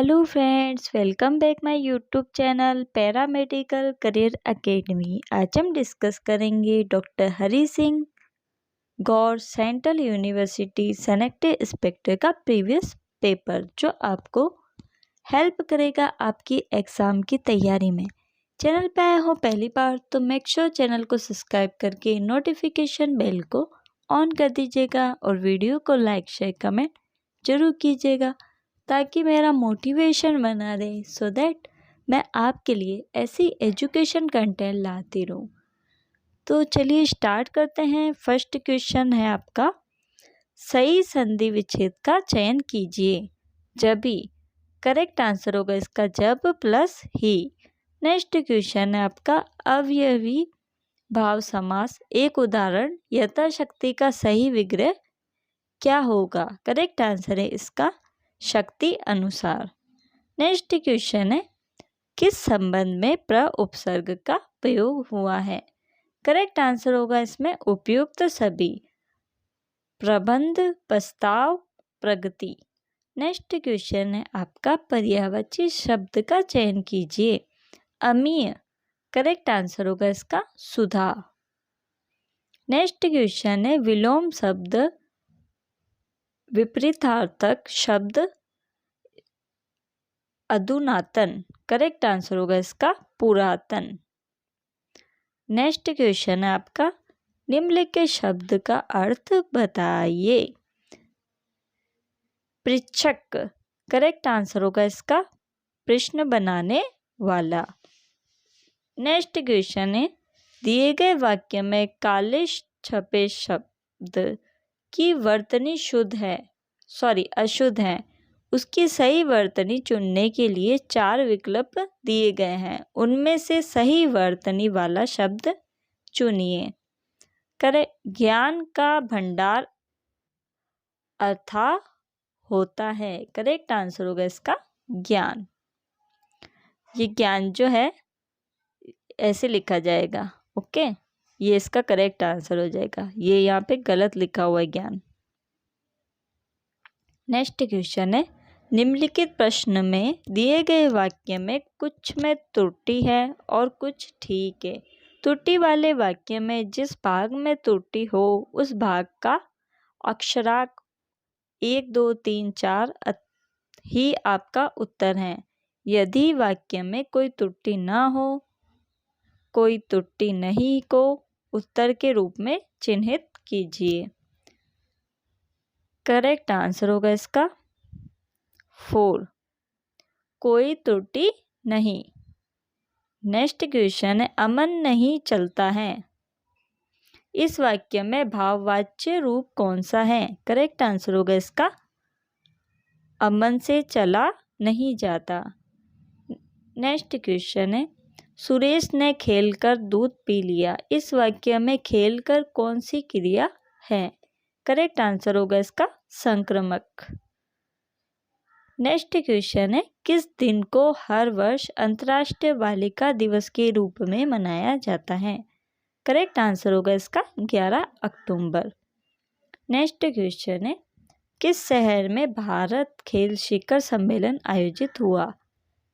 Hello friends, welcome back my YouTube channel paramedical career academy. आज हम discuss करेंगे doctor Hari Singh गौर central university सेनेक्टेड inspector का previous paper, जो आपको हेल्प करेगा आपकी एग्ज़ाम की तैयारी में। चैनल पे आए हो पहली बार तो मेक श्योर चैनल को सब्सक्राइब करके नोटिफिकेशन बेल को ऑन कर दीजिएगा और वीडियो को लाइक शेयर कमेंट जरूर कीजिएगा ताकि मेरा मोटिवेशन बना रहे, सो दैट मैं आपके लिए ऐसी एजुकेशन कंटेंट लाती रहूँ। तो चलिए स्टार्ट करते हैं। फर्स्ट क्वेश्चन है आपका, सही संधि विच्छेद का चयन कीजिए। जबी करेक्ट आंसर होगा इसका जब प्लस ही। नेक्स्ट क्वेश्चन है आपका, अवयवी भाव समास। एक उदाहरण, यथाशक्ति का सही विग्रह क्या होगा? करेक्ट आंसर है इसका शक्ति अनुसार। नेक्स्ट क्वेश्चन है, किस संबंध में प्र उपसर्ग का प्रयोग हुआ है? करेक्ट आंसर होगा इसमें उपयुक्त सभी, प्रबंध, प्रस्ताव, प्रगति। नेक्स्ट क्वेश्चन है आपका, पर्यायवाची शब्द का चयन कीजिए। अमीय, करेक्ट आंसर होगा इसका सुधा। नेक्स्ट क्वेश्चन है, विलोम शब्द, विपरीतार्थक शब्द अधुनातन। करेक्ट आंसर होगा इसका पुरातन। नेक्स्ट क्वेश्चन है आपका, निम्नलिखित शब्द का अर्थ बताइए। पृच्छक, करेक्ट आंसर होगा इसका प्रश्न बनाने वाला। नेक्स्ट क्वेश्चन है, दिए गए वाक्य में काले छपे शब्द की वर्तनी अशुद्ध है। उसकी सही वर्तनी चुनने के लिए 4 विकल्प दिए गए हैं। उनमें से सही वर्तनी वाला शब्द चुनिए। ज्ञान का भंडार अथाह होता है। करेक्ट आंसर होगा इसका ज्ञान। ये ज्ञान जो है ऐसे लिखा जाएगा, ओके, ये इसका करेक्ट आंसर हो जाएगा। ये यहाँ पे गलत लिखा हुआ है ज्ञान। नेक्स्ट क्वेश्चन है, निम्नलिखित प्रश्न में दिए गए वाक्य में कुछ में त्रुटि है और कुछ ठीक है। त्रुटि वाले वाक्य में जिस भाग में त्रुटि हो उस भाग का अक्षरांक 1, 2, 3, 4 ही आपका उत्तर है। यदि वाक्य में कोई त्रुटि ना हो, कोई त्रुटि नहीं को उत्तर के रूप में चिन्हित कीजिए। करेक्ट आंसर होगा इसका 4, कोई त्रुटि नहीं। नेक्स्ट क्वेश्चन है, अमन नहीं चलता है। इस वाक्य में भाववाच्य रूप कौन सा है? करेक्ट आंसर होगा इसका अमन से चला नहीं जाता। नेक्स्ट क्वेश्चन है, सुरेश ने खेलकर दूध पी लिया। इस वाक्य में खेलकर कौन सी क्रिया है? करेक्ट आंसर होगा इसका संक्रामक। नेक्स्ट क्वेश्चन है, किस दिन को हर वर्ष अंतर्राष्ट्रीय बालिका दिवस के रूप में मनाया जाता है? करेक्ट आंसर होगा इसका 11 अक्टूबर। नेक्स्ट क्वेश्चन है, किस शहर में भारत खेल शिखर सम्मेलन आयोजित हुआ?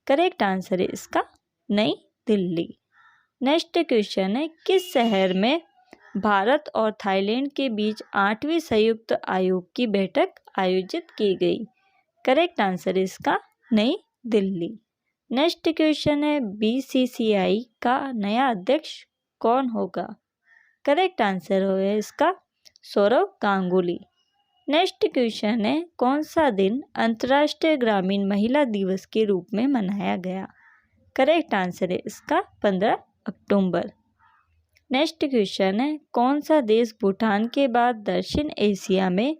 करेक्ट आंसर है इसका नई दिल्ली। नेक्स्ट क्वेश्चन है, किस शहर में भारत और थाईलैंड के बीच 8वीं संयुक्त आयोग की बैठक आयोजित की गई? करेक्ट आंसर है इसका नई दिल्ली। नेक्स्ट क्वेश्चन है, बीसीसीआई का नया अध्यक्ष कौन होगा? करेक्ट आंसर है इसका सौरव गांगुली। नेक्स्ट क्वेश्चन है, कौन सा दिन अंतर्राष्ट्रीय ग्रामीण महिला दिवस के रूप में मनाया गया? करेक्ट आंसर है इसका 15 अक्टूबर। नेक्स्ट क्वेश्चन है, कौन सा देश भूटान के बाद दक्षिण एशिया में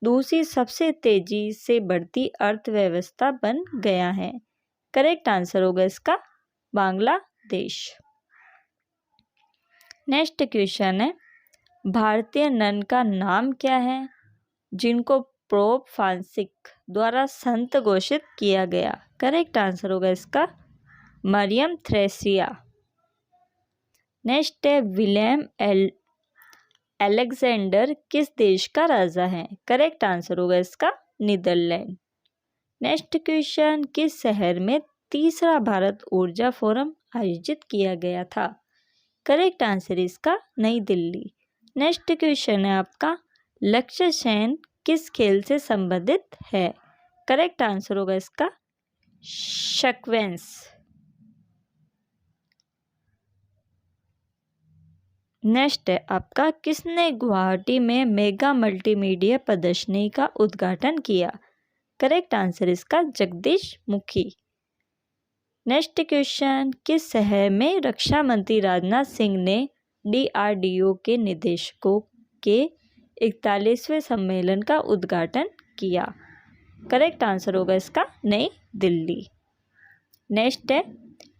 दूसरी सबसे तेजी से बढ़ती अर्थव्यवस्था बन गया है? करेक्ट आंसर होगा इसका बांग्लादेश। नेक्स्ट क्वेश्चन है, भारतीय नन का नाम क्या है जिनको पोप फ्रांसिस द्वारा संत घोषित किया गया? करेक्ट आंसर होगा इसका मरियम थ्रेसिया। नेक्स्ट है, विलियम अलेक्जेंडर किस देश का राजा है? करेक्ट आंसर होगा इसका नीदरलैंड। नेक्स्ट क्वेश्चन, किस शहर में तीसरा भारत ऊर्जा फोरम आयोजित किया गया था? करेक्ट आंसर इसका नई दिल्ली। नेक्स्ट क्वेश्चन है आपका, लक्ष्य सेन किस खेल से संबंधित है? करेक्ट आंसर होगा इसका शक्वेंस। नेक्स्ट है आपका, किसने गुवाहाटी में मेगा मल्टीमीडिया प्रदर्शनी का उद्घाटन किया? करेक्ट आंसर इसका जगदीश मुखी। नेक्स्ट क्वेश्चन, किस शहर में रक्षा मंत्री राजनाथ सिंह ने DRDO के निदेशकों के 41वें सम्मेलन का उद्घाटन किया? करेक्ट आंसर होगा इसका नई दिल्ली। नेक्स्ट है,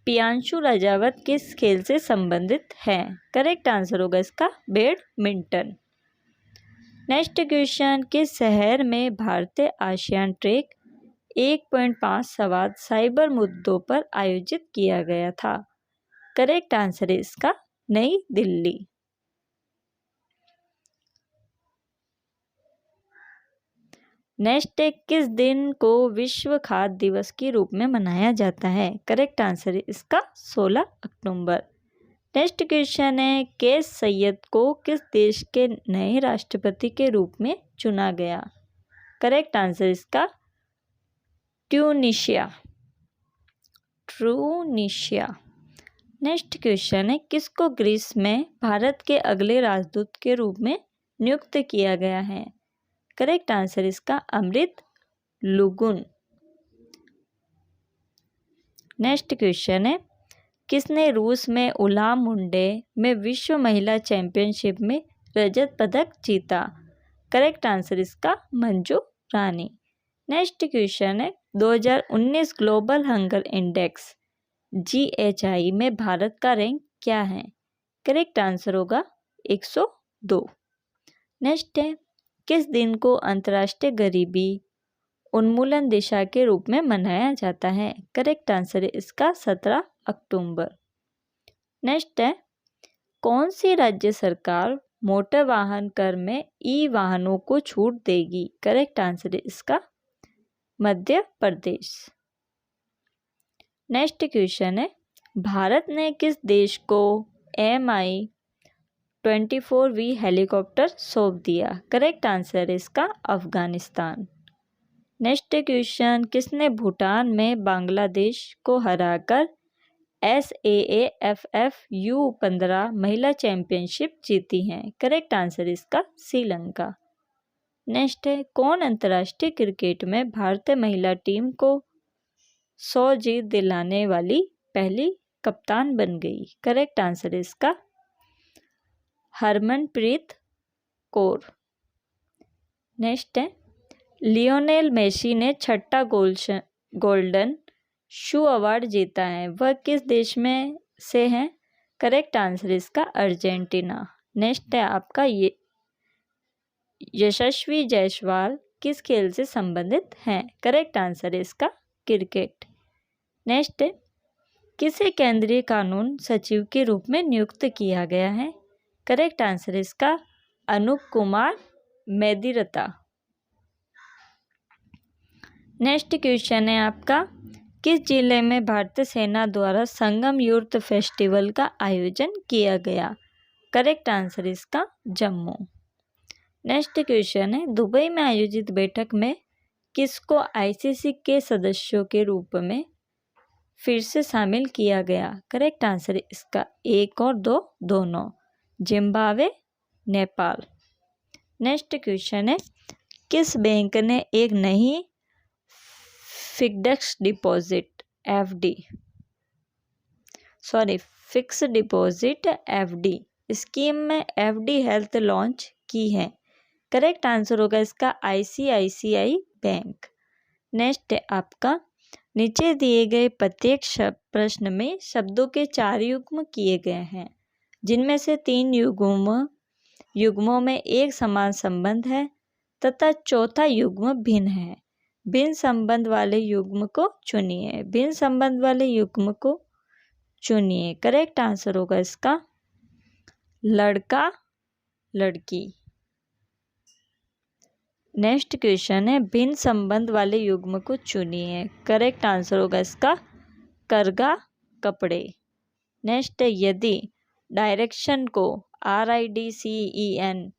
पियांशु राजावत किस खेल से संबंधित है? करेक्ट आंसर होगा इसका बैडमिंटन। नेक्स्ट क्वेश्चन, किस शहर में भारतीय आसियान ट्रेक 1.5 संवाद साइबर मुद्दों पर आयोजित किया गया था? करेक्ट आंसर है इसका नई दिल्ली। नेक्स्ट है, किस दिन को विश्व खाद्य दिवस के रूप में मनाया जाता है? करेक्ट आंसर है इसका 16 अक्टूबर। नेक्स्ट क्वेश्चन है, कैस सैयद को किस देश के नए राष्ट्रपति के रूप में चुना गया? करेक्ट आंसर इसका ट्यूनीशिया। नेक्स्ट क्वेश्चन है, किसको ग्रीस में भारत के अगले राजदूत के रूप में नियुक्त किया गया है? करेक्ट आंसर इसका अमृत लुगुन। नेक्स्ट क्वेश्चन है, किसने रूस में उलान मुंडे में विश्व महिला चैंपियनशिप में रजत पदक जीता? करेक्ट आंसर इसका मंजू रानी। नेक्स्ट क्वेश्चन है, 2019 ग्लोबल हंगर इंडेक्स GHI में भारत का रैंक क्या है? करेक्ट आंसर होगा 102। नेक्स्ट है, किस दिन को अंतर्राष्ट्रीय गरीबी उन्मूलन दिशा के रूप में मनाया जाता है? करेक्ट आंसर है इसका 17 अक्टूबर। नेक्स्ट है, कौन सी राज्य सरकार मोटर वाहन कर में वाहनों को छूट देगी? करेक्ट आंसर है इसका मध्य प्रदेश। नेक्स्ट क्वेश्चन है, भारत ने किस देश को Mi-24V हेलीकॉप्टर सौंप दिया? करेक्ट आंसर है इसका अफगानिस्तान। नेक्स्ट क्वेश्चन, किसने भूटान में बांग्लादेश को हराकर SAAFF U15 महिला चैंपियनशिप जीती है? करेक्ट आंसर इसका श्रीलंका। नेक्स्ट है, कौन अंतर्राष्ट्रीय क्रिकेट में भारतीय महिला टीम को 100 जीत दिलाने वाली पहली कप्तान बन गई? करेक्ट आंसर इसका हरमनप्रीत कौर। नेक्स्ट है, लियोनेल मेसी ने 6ठा गोल्डन शू अवार्ड जीता है, वह किस देश में से है? करेक्ट आंसर इसका अर्जेंटीना। नेक्स्ट है आपका ये यशस्वी जायसवाल किस खेल से संबंधित हैं? करेक्ट आंसर है इसका क्रिकेट। नेक्स्ट है, किसे केंद्रीय कानून सचिव के रूप में नियुक्त किया गया है? करेक्ट आंसर इसका अनूप कुमार मेदिरता। नेक्स्ट क्वेश्चन है आपका, किस जिले में भारतीय सेना द्वारा संगम यूथ फेस्टिवल का आयोजन किया गया? करेक्ट आंसर इसका जम्मू। नेक्स्ट क्वेश्चन है, दुबई में आयोजित बैठक में किसको ICC के सदस्यों के रूप में फिर से शामिल किया गया? करेक्ट आंसर इसका 1 और 2 दोनों, जिम्बाब्वे, नेपाल। नेक्स्ट क्वेश्चन है, किस बैंक ने एक नई फिक्स्ड डिपॉजिट FD स्कीम में FD हेल्थ लॉन्च की है? करेक्ट आंसर होगा इसका ICICI बैंक। नेक्स्ट है आपका, नीचे दिए गए प्रत्येक प्रश्न में शब्दों के 4 युग्म किए गए हैं, जिनमें से 3 युग्मों में एक समान संबंध है तथा चौथा युग्म भिन्न है। भिन्न संबंध वाले युग्म को चुनिए। करेक्ट आंसर होगा इसका लड़का लड़की। नेक्स्ट क्वेश्चन है भिन्न संबंध वाले युग्म को चुनिए। करेक्ट आंसर होगा इसका करगा कपड़े। नेक्स्ट है यदि डायरेक्शन को RIDCEN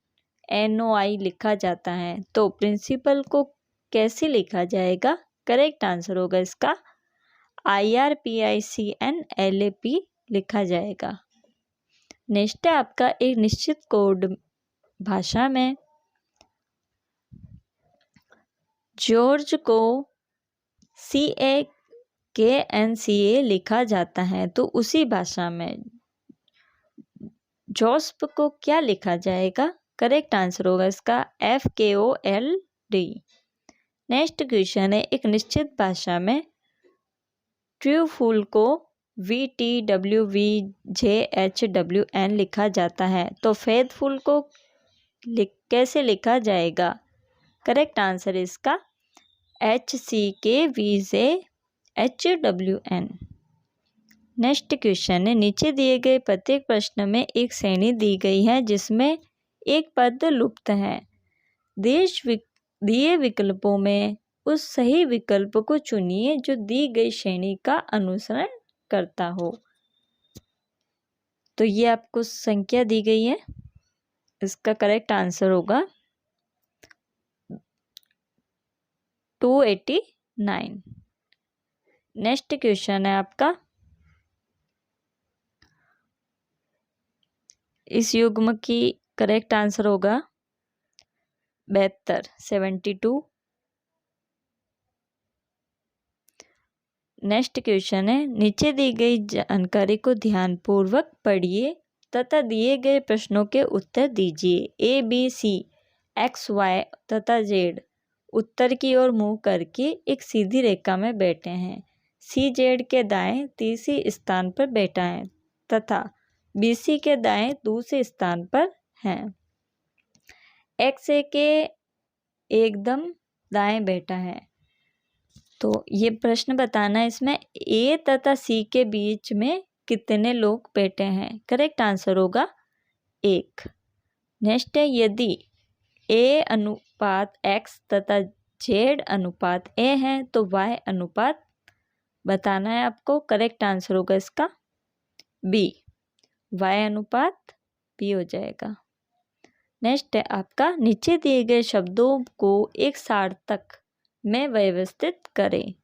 लिखा जाता है तो प्रिंसिपल को कैसे लिखा जाएगा? करेक्ट आंसर होगा इसका IRPICNLAP लिखा जाएगा। नेक्स्ट है आपका एक निश्चित कोड भाषा में जॉर्ज को CAKNCA लिखा जाता है तो उसी भाषा में जोस्प को क्या लिखा जाएगा? करेक्ट आंसर होगा इसका FKOLD। नेक्स्ट क्वेश्चन है एक निश्चित भाषा में ट्रूफुल को VTWVJHWN लिखा जाता है तो फेथफुल को कैसे लिखा जाएगा? करेक्ट आंसर इसका HCKVJHWN। नेक्स्ट क्वेश्चन है नीचे दिए गए प्रत्येक प्रश्न में एक श्रेणी दी गई है जिसमें एक पद लुप्त है। दिए विकल्पों में उस सही विकल्प को चुनिए जो दी गई श्रेणी का अनुसरण करता हो। तो ये आपको संख्या दी गई है, इसका करेक्ट आंसर होगा 289। नेक्स्ट क्वेश्चन है आपका इस युग्म की करेक्ट आंसर होगा 72। नेक्स्ट क्वेश्चन है नीचे दी गई जानकारी को ध्यानपूर्वक पढ़िए तथा दिए गए प्रश्नों के उत्तर दीजिए। ABC XY तथा Z उत्तर की ओर मुंह करके एक सीधी रेखा में बैठे हैं। CZ के दाएं तीसरे स्थान पर बैठा है तथा BC के दाएं दूसरे स्थान पर हैं। XA के एकदम दाएं बैठा है। तो ये प्रश्न बताना है इसमें A तथा C के बीच में कितने लोग बैठे हैं? करेक्ट आंसर होगा 1। नेक्स्ट है यदि A अनुपात X तथा Z अनुपात A है तो Y अनुपात बताना है आपको। करेक्ट आंसर होगा इसका B, Y अनुपात B हो जाएगा। नेक्स्ट है आपका नीचे दिए गए शब्दों को एक सार्थक में व्यवस्थित करें।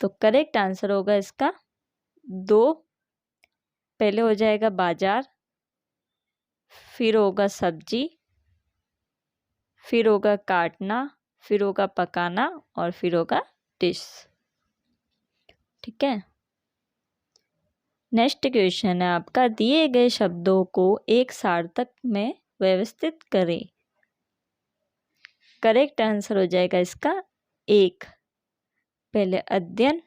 तो करेक्ट आंसर होगा इसका 2। पहले हो जाएगा बाजार, फिर होगा सब्जी, फिर होगा काटना, फिर होगा पकाना और फिर होगा डिश। ठीक है। नेक्स्ट क्वेश्चन है आपका दिए गए शब्दों को एक सार्थक में व्यवस्थित करें। करेक्ट आंसर हो जाएगा इसका 1। पहले अध्ययन,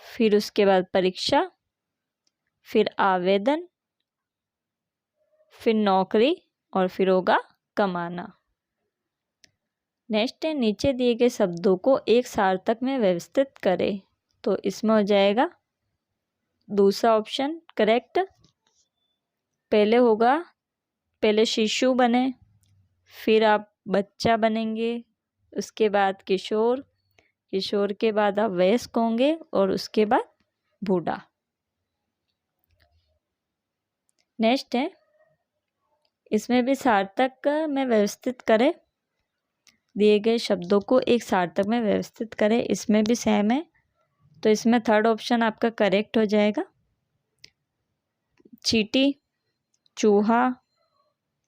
फिर उसके बाद परीक्षा, फिर आवेदन, फिर नौकरी और फिर होगा कमाना। नेक्स्ट है नीचे दिए गए शब्दों को एक सार्थक में व्यवस्थित करें। तो इसमें हो जाएगा दूसरा ऑप्शन करेक्ट। पहले शिशु बने, फिर आप बच्चा बनेंगे, उसके बाद किशोर, किशोर के बाद आप वयस्क होंगे और उसके बाद बूढ़ा। नेक्स्ट है इसमें भी सार्थक में व्यवस्थित करें। दिए गए शब्दों को एक सार्थक में व्यवस्थित करें, इसमें भी सेम है। तो इसमें थर्ड ऑप्शन आपका करेक्ट हो जाएगा। चींटी, चूहा,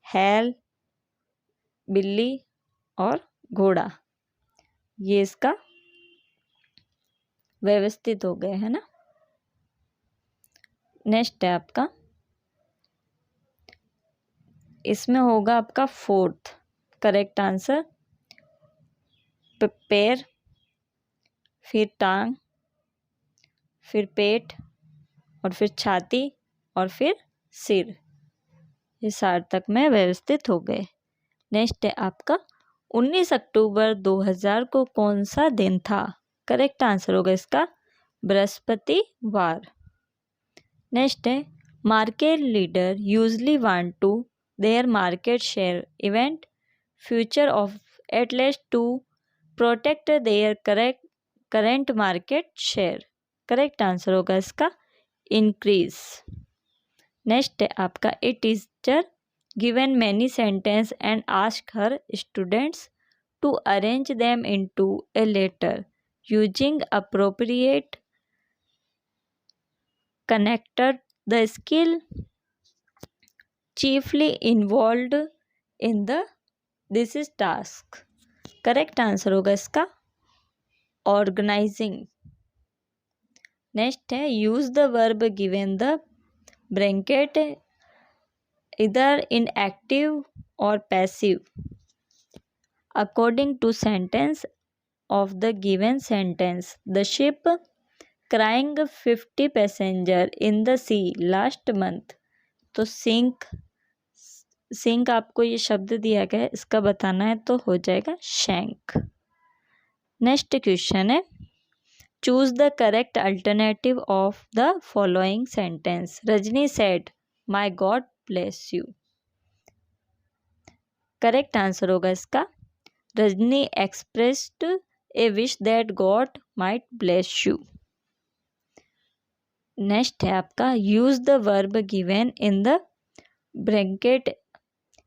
हैल, बिल्ली और घोड़ा, ये इसका व्यवस्थित हो गए है ना। नेक्स्ट है आपका इसमें होगा आपका फोर्थ करेक्ट आंसर पैर, फिर टांग, फिर पेट और फिर छाती और फिर सिर, ये सार्थक में व्यवस्थित हो गए। नेक्स्ट है आपका 19 अक्टूबर 2000 को कौन सा दिन था? करेक्ट आंसर होगा इसका बृहस्पतिवार। नेक्स्ट है market leader usually want to their market share event future of at least to protect their current market share. Correct answer होगा इसका increase. नेक्स्ट है आपका a teacher given many sentence and ask her students to arrange them into a letter using appropriate connector. The skill chiefly involved in this is task. Correct answer होगा इसका organising. Next है use the verb given the bracket इधर in active और passive according to sentence of the given sentence. The ship crying 50 passenger in the sea last month. तो sink आपको ये शब्द दिया गया है, इसका बताना है तो हो जाएगा शैंक. नेक्स्ट क्वेश्चन है choose the correct alternative of the following sentence. Rajni said my God bless you. Correct answer होगा इसका Rajni expressed a wish that God might bless you. Next है आपका use the verb given in the bracket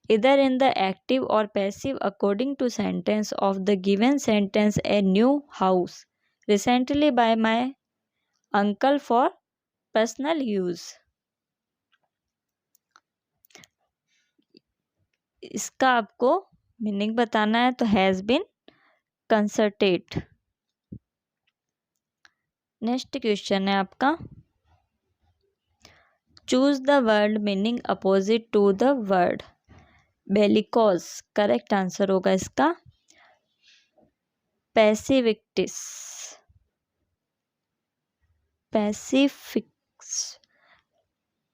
either in the active or passive according to sentence of the given sentence. A new house recently by my uncle for personal use. इसका आपको meaning बताना है तो has been concerted. Next question है आपका choose the word meaning opposite to the word bellicose. Correct answer होगा इसका पैसिफिक्टिस.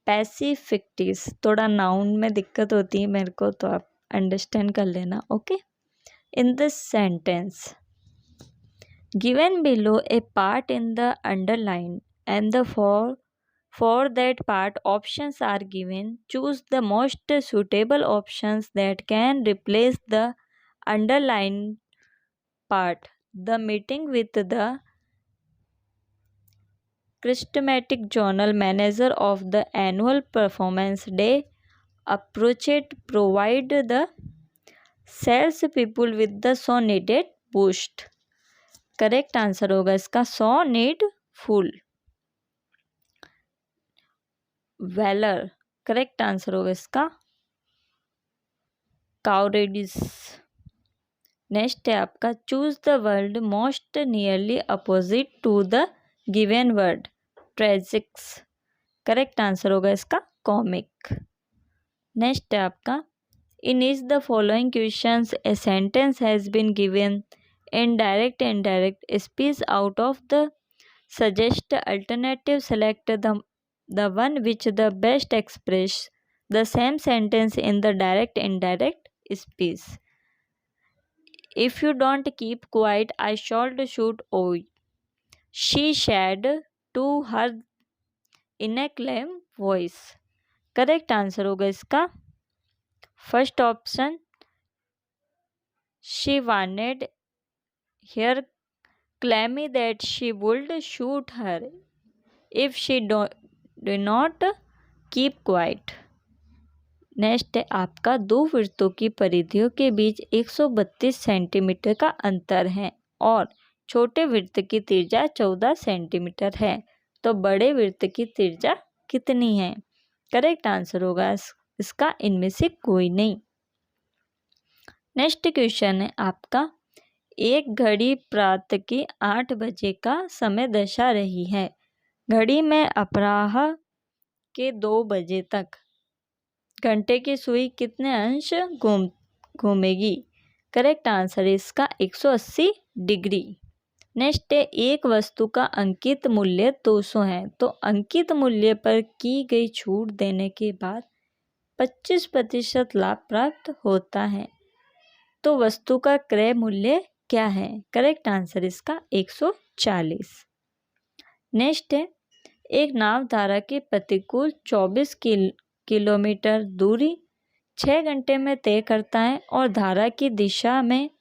पैसिफिक्टिस थोड़ा नाउन में दिक्कत होती है मेरे को तो आप अंडरस्टैंड कर लेना. Okay. In this sentence, given below a part in the underline and the for that part options are given. Choose the most suitable options that can replace the underlined part. The meeting with the charismatic journal manager of the annual performance day approached provide the sales people with the so needed boost. Correct answer होगा इसका so needful. valor. Correct answer होगा इसका cowardice. Next है आपका choose the word most nearly opposite to the given word tragics. Correct answer होगा इसका comic. Next है आपका in each the following questions a sentence has been given in direct and indirect speech. Out of the suggest alternative select the one which the best express the same sentence in the direct and indirect speech. If you don't keep quiet I shall shoot you, she said to her in a calm voice. Correct answer होगा इसका first option. she wanted her claiming that she would shoot her if she do not keep quiet. Next है आपका दो वृत्तों की परिधियों के बीच 132 centimetre का अंतर है और छोटे वृत्त की त्रिज्या 14 सेंटीमीटर है. तो बड़े वृत्त की त्रिज्या कितनी है? करेक्ट आंसर होगा इसका इनमें से कोई नहीं. नेक्स्ट क्वेश्चन है आपका एक घड़ी प्रातः की 8 बजे का समय दर्शा रही है. घड़ी में अपराह के 2 बजे तक घंटे की सुई कितने अंश घूमेगी? करेक्ट आंसर है इसका 180 डिग्री. नेक्स्ट है एक वस्तु का अंकित मूल्य 200 है तो अंकित मूल्य पर की गई छूट देने के बाद 25% लाभ प्राप्त होता है. तो वस्तु का क्रय मूल्य क्या है? करेक्ट आंसर इसका 140. नेक्स्ट है एक नाव धारा के प्रतिकूल 24 किलोमीटर दूरी 6 घंटे में तय करता है और धारा की दिशा में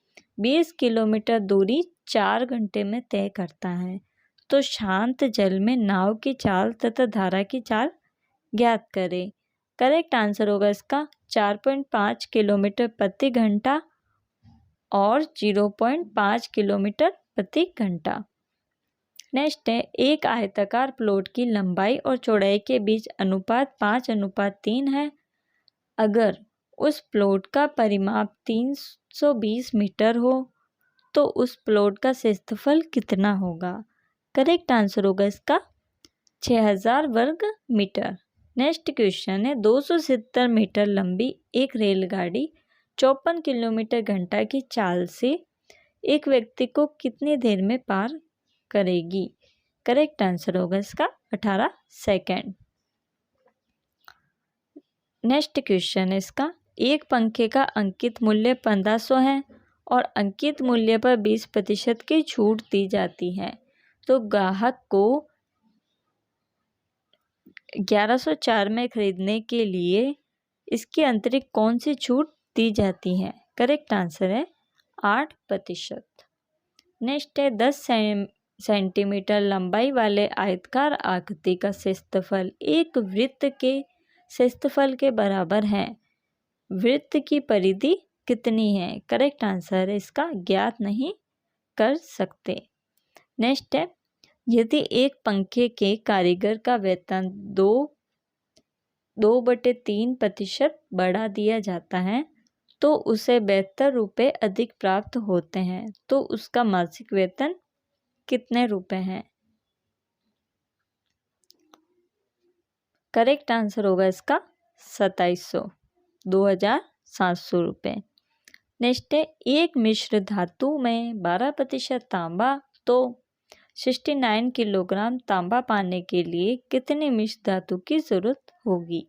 20 किलोमीटर दूरी 4 घंटे में तय करता है। तो शांत जल में नाव की चाल तथा धारा की चाल ज्ञात करें। करेक्ट आंसर होगा इसका 4.5 किलोमीटर प्रति घंटा और 0.5 किलोमीटर प्रति घंटा। नेक्स्ट है, एक आयताकार प्लॉट की लंबाई और चौड़ाई के बीच अनुपात 5:3 है। अगर उस प्लॉट का परिमाप 320 मीटर हो तो उस प्लॉट का क्षेत्रफल कितना होगा? करेक्ट आंसर होगा इसका 6000 वर्ग मीटर। नेक्स्ट क्वेश्चन है, 270 मीटर लंबी एक रेलगाड़ी 54 किलोमीटर घंटा की चाल से एक व्यक्ति को कितनी देर में पार करेगी? करेक्ट आंसर होगा इसका 18 सेकेंड। नेक्स्ट क्वेश्चन है इसका, एक पंखे का अंकित मूल्य 1500 है और अंकित मूल्य पर 20% की छूट दी जाती है। तो ग्राहक को 1104 में खरीदने के लिए इसके अतिरिक्त कौन सी छूट दी जाती है? करेक्ट आंसर है 8%। नेक्स्ट है, 10 सेंटीमीटर लंबाई वाले आयताकार आकृति का क्षेत्रफल एक वृत्त के क्षेत्रफल के बराबर है। वृत्त की परिधि कितनी है? करेक्ट आंसर है इसका ज्ञात नहीं कर सकते। नेक्स्ट है, यदि एक पंखे के कारीगर का वेतन 2/3% बढ़ा दिया जाता है तो उसे 72 रुपये अधिक प्राप्त होते हैं। तो उसका मासिक वेतन कितने रुपए हैं? करेक्ट आंसर होगा इसका 2700 रुपये। नेक्स्ट है, एक मिश्र धातु में 12% तांबा तो 69 किलोग्राम तांबा पाने के लिए कितनी मिश्र धातु की जरूरत होगी?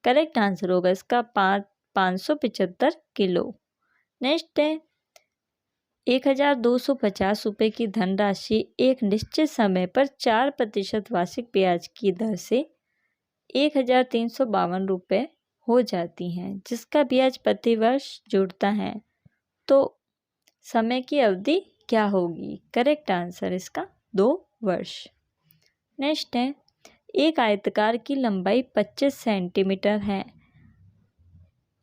करेक्ट आंसर होगा इसका 575 किलो। नेक्स्ट है, 1250 रुपये की धनराशि एक निश्चित समय पर 4% वार्षिक ब्याज की दर से 1352 रुपये हो जाती हैं, जिसका ब्याज प्रति वर्ष जुड़ता है। तो समय की अवधि क्या होगी? करेक्ट आंसर इसका 2 वर्ष। नेक्स्ट है, एक आयताकार की लंबाई 25 सेंटीमीटर है,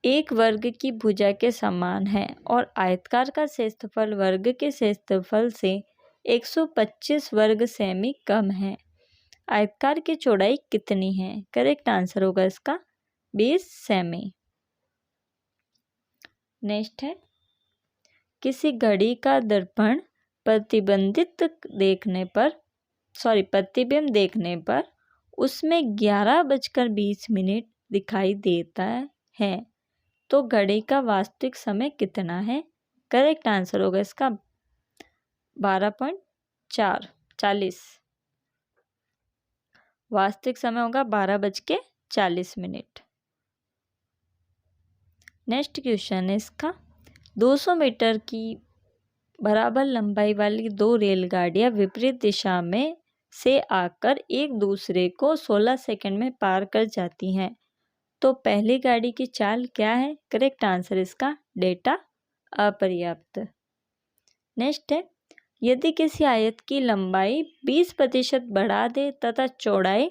एक वर्ग की भुजा के समान है और आयताकार का क्षेत्रफल वर्ग के क्षेत्रफल से 125 वर्ग सेमी कम है। आयताकार की चौड़ाई कितनी है? करेक्ट आंसर होगा इसका 20 सेमी। नेक्स्ट है, किसी घड़ी का दर्पण प्रतिबिंब देखने पर उसमें 11:20 दिखाई देता है तो घड़ी का वास्तविक समय कितना है? करेक्ट आंसर होगा इसका 12:40। वास्तविक समय होगा 12:40। नेक्स्ट क्वेश्चन है इसका, 200 मीटर की बराबर लंबाई वाली 2 रेलगाड़ियां विपरीत दिशा में से आकर एक दूसरे को 16 सेकंड में पार कर जाती हैं। तो पहली गाड़ी की चाल क्या है? करेक्ट आंसर इसका डेटा अपर्याप्त। नेक्स्ट है, यदि किसी आयत की लंबाई 20% बढ़ा दे तथा चौड़ाई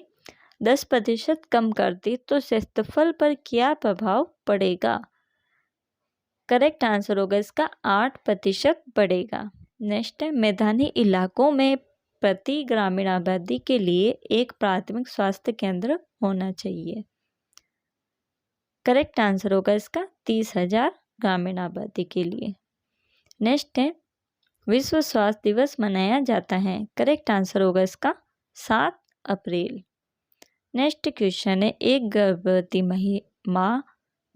10% कम कर दी तो क्षेत्रफल पर क्या प्रभाव पड़ेगा? करेक्ट आंसर होगा इसका 8% बढ़ेगा। नेक्स्ट है, मैदानी इलाकों में प्रति ग्रामीण आबादी के लिए एक प्राथमिक स्वास्थ्य केंद्र होना चाहिए। करेक्ट आंसर होगा इसका 30,000 ग्रामीण आबादी के लिए। नेक्स्ट है, विश्व स्वास्थ्य दिवस मनाया जाता है। करेक्ट आंसर होगा इसका 7 अप्रैल। नेक्स्ट क्वेश्चन है, एक गर्भवती माँ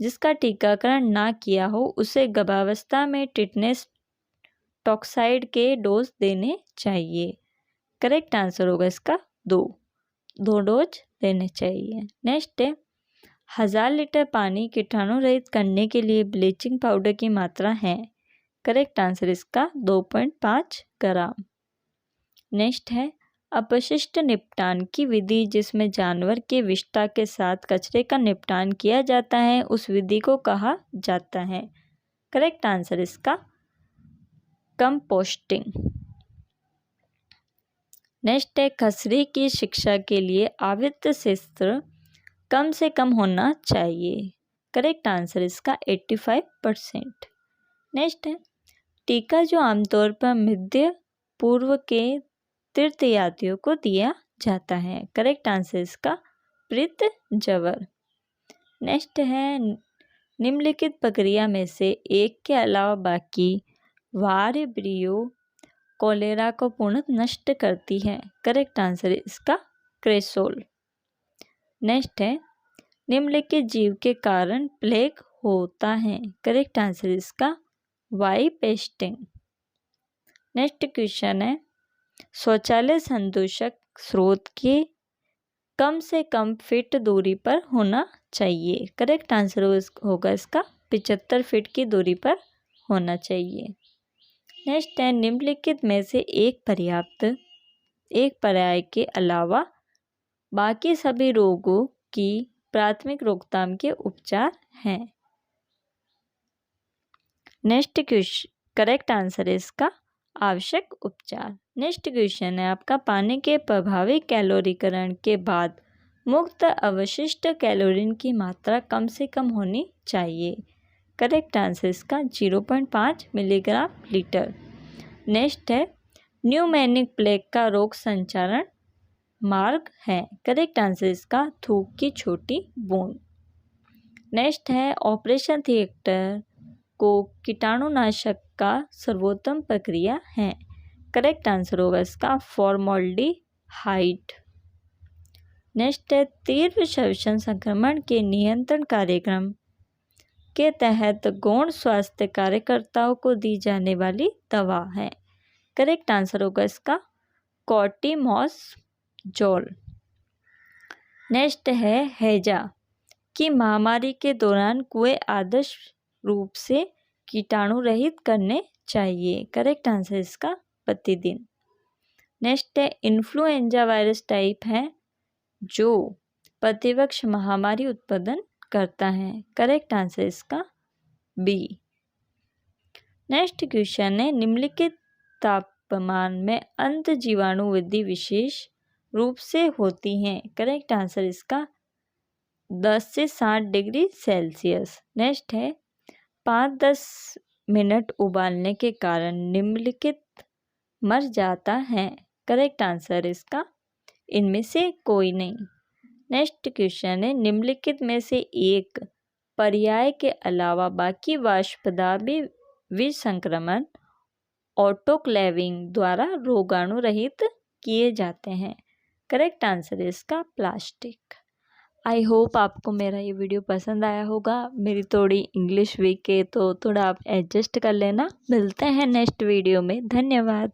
जिसका टीकाकरण ना किया हो उसे गर्भावस्था में टिटनेस टॉक्साइड के डोज देने चाहिए। करेक्ट आंसर होगा इसका 2 डोज देने चाहिए। नेक्स्ट है, 1000 लीटर पानी कीटाणु रहित करने के लिए ब्लीचिंग पाउडर की मात्रा है। करेक्ट आंसर इसका 2.5 ग्राम। नेक्स्ट है, अपशिष्ट निपटान की विधि जिसमें जानवर के विष्ठा के साथ कचरे का निपटान किया जाता है उस विधि को कहा जाता है। करेक्ट आंसर इसका कंपोस्टिंग। नेक्स्ट है खसरे की शिक्षा के लिए आवृत्त शस्त्र कम से कम होना चाहिए। करेक्ट आंसर इसका 85%। नेक्स्ट है टीका जो आमतौर पर मध्य पूर्व के तीर्थयात्रियों को दिया जाता है। करेक्ट आंसर इसका प्रीत जवर। नेक्स्ट है निम्नलिखित प्रक्रिया में से एक के अलावा बाकी वायब्रियो कोलेरा को पूर्णतः नष्ट करती है। करेक्ट आंसर इसका क्रेसोल। नेक्स्ट है निम्नलिखित जीव के कारण प्लेग होता है। करेक्ट आंसर इसका वाई पेस्टिंग। नेक्स्ट क्वेश्चन है शौचालय संदूषक स्रोत के कम से कम फीट दूरी पर होना चाहिए। करेक्ट आंसर होगा इसका 75 फीट की दूरी पर होना चाहिए। नेक्स्ट है निम्नलिखित में से एक पर्याय के अलावा बाकी सभी रोगों की प्राथमिक रोकथाम के उपचार हैं। नेक्स्ट क्वेश्चन करेक्ट आंसर है इसका आवश्यक उपचार। नेक्स्ट क्वेश्चन है आपका पानी के प्रभावी कैलोरीकरण के बाद मुक्त अवशिष्ट कैलोरीन की मात्रा कम से कम होनी चाहिए। करेक्ट आंसर इसका 0.5 मिलीग्राम लीटर। नेक्स्ट है न्यूमोनिक प्लेग का रोग संचारण मार्ग है। करेक्ट आंसर इसका थूक की छोटी बूंद। नेक्स्ट है ऑपरेशन थिएटर को कीटाणुनाशक का सर्वोत्तम प्रक्रिया है। करेक्ट आंसर होगा इसका फॉर्मल्डिहाइड। नेक्स्ट है तीव्र श्वसन संक्रमण के नियंत्रण कार्यक्रम के तहत गौण स्वास्थ्य कार्यकर्ताओं को दी जाने वाली दवा है। करेक्ट आंसर होगा इसका कॉर्टिमोसजोल। नेक्स्ट है हैजा की महामारी के दौरान कुएं आदर्श रूप से कीटाणु रहित करने चाहिए। करेक्ट आंसर इसका प्रतिदिन। नेक्स्ट है इन्फ्लुएंजा वायरस टाइप है जो प्रतिवर्ष महामारी उत्पादन करता है। करेक्ट आंसर इसका बी। नेक्स्ट क्वेश्चन है निम्नलिखित तापमान में अंत जीवाणु वृद्धि विशेष रूप से होती हैं। करेक्ट आंसर इसका 10 से 60 डिग्री सेल्सियस। नेक्स्ट है 5-10 मिनट उबालने के कारण निम्नलिखित मर जाता है। करेक्ट आंसर इसका इनमें से कोई नहीं। नेक्स्ट क्वेश्चन है निम्नलिखित में से एक पर्याय के अलावा बाकी वाष्पदाबी विसंक्रमण ऑटोक्लेविंग द्वारा रोगाणु रहित किए जाते हैं। करेक्ट आंसर है इसका प्लास्टिक। आई होप आपको मेरा ये वीडियो पसंद आया होगा। मेरी थोड़ी इंग्लिश वीक है तो थोड़ा आप एडजस्ट कर लेना। मिलते हैं नेक्स्ट वीडियो में। धन्यवाद।